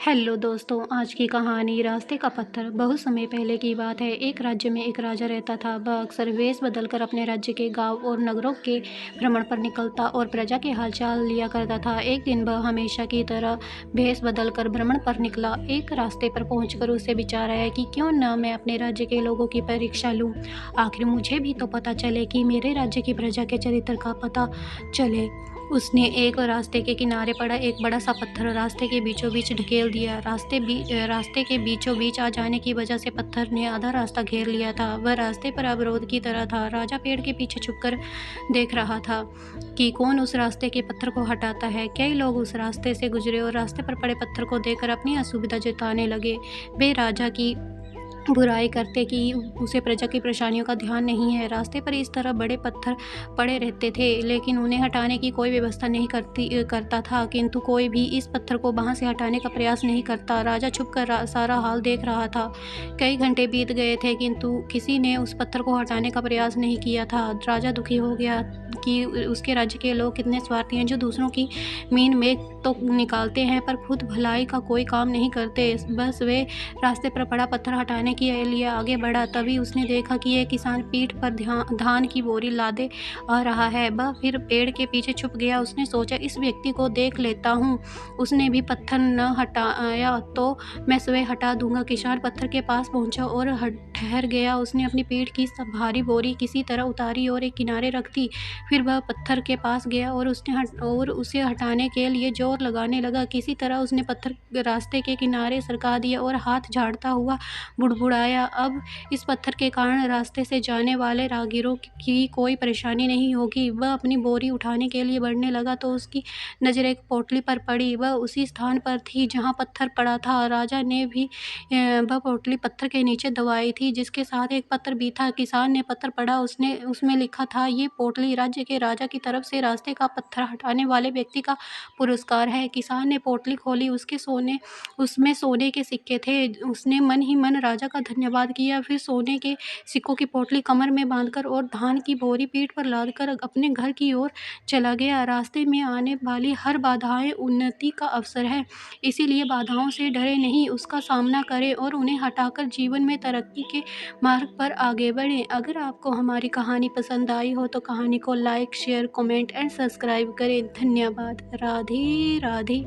Hello दोस्तों, आज की कहानी रास्ते का पत्थर। बहुत समय पहले की बात है। एक राज्य में एक राजा रहता था। वह अक्सर वेश बदलकर अपने राज्य के गांव और नगरों के भ्रमण पर निकलता और प्रजा के हालचाल लिया करता था। एक दिन वह हमेशा की तरह भेष बदलकर भ्रमण पर निकला। एक रास्ते पर पहुंचकर उसे विचार आया कि क्यों न मैं अपने राज्य के लोगों की परीक्षा लूं। आखिर मुझे भी तो पता चले कि मेरे राज्य की प्रजा के चरित्र का पता चले। उसने एक रास्ते के किनारे पड़ा एक बड़ा सा पत्थर रास्ते के बीचों बीच ढकेल दिया। रास्ते के बीचों बीच आ जाने की वजह से पत्थर ने आधा रास्ता घेर लिया था। वह रास्ते पर अवरोध की तरह था। राजा पेड़ के पीछे छुपकर देख रहा था कि कौन उस रास्ते के पत्थर को हटाता है। कई लोग उस रास्ते से गुजरे और रास्ते पर पड़े पत्थर को देखकर अपनी असुविधा जताने लगे। वे राजा की बुराई करते कि उसे प्रजा की परेशानियों का ध्यान नहीं है। रास्ते पर इस तरह बड़े पत्थर पड़े रहते थे, लेकिन उन्हें हटाने की कोई व्यवस्था नहीं करता था। किंतु कोई भी इस पत्थर को वहां से हटाने का प्रयास नहीं करता। राजा छुपकर सारा हाल देख रहा था। कई घंटे बीत गए थे, किंतु किसी ने उस पत्थर को हटाने का प्रयास नहीं किया था। राजा दुखी हो गया कि उसके राज्य के लोग कितने स्वार्थी हैं, जो दूसरों की मीन में तो निकालते हैं पर खुद भलाई का कोई काम नहीं करते। बस वे रास्ते पर पड़ा पत्थर हटाने के लिए आगे बढ़ा। तभी उसने देखा कि एक किसान पीठ पर धान की बोरी लादे आ रहा है। वह फिर पेड़ के पीछे छुप गया। उसने सोचा, इस व्यक्ति को देख लेता हूँ। उसने भी पत्थर न हटाया तो मैं स्वयं हटा दूंगा। किसान पत्थर के पास पहुंचा और ठहर गया। उसने अपनी पीठ की भारी बोरी किसी तरह उतारी और एक किनारे रख दी। फिर वह पत्थर के पास गया और उसे हटाने के लिए जोर लगाने लगा। किसी तरह उसने पत्थर रास्ते के किनारे सरका दिया और हाथ झाड़ता हुआ बुड़बुड़ाया, अब इस पत्थर के कारण रास्ते से जाने वाले राहगीरों की कोई परेशानी नहीं होगी। वह अपनी बोरी उठाने के लिए बढ़ने लगा तो उसकी नज़र एक पोटली पर पड़ी। वह उसी स्थान पर थी जहाँ पत्थर पड़ा था। राजा ने भी वह पोटली पत्थर के नीचे दबाई थी, जिसके साथ एक पत्र भी था। किसान ने पत्र पढ़ा। उसमें लिखा था, ये पोटली राज्य के राजा की तरफ से रास्ते का पत्थर हटाने वाले व्यक्ति का पुरस्कार है। किसान ने पोटली खोली। उसमें सोने के सिक्के थे। उसने मन ही मन राजा का धन्यवाद किया। फिर सोने के सिक्कों की पोटली कमर में बांधकर और धान की बोरी पीठ पर लादकर अपने घर की ओर चला गया। रास्ते में आने वाली हर बाधाएं उन्नति का अवसर है, इसीलिए बाधाओं से डरे नहीं, उसका सामना करें और उन्हें हटाकर जीवन में तरक्की के मार्ग पर आगे बढ़ें। अगर आपको हमारी कहानी पसंद आई हो तो कहानी को like, share, comment and subscribe करें। धन्यवाद। राधे राधे।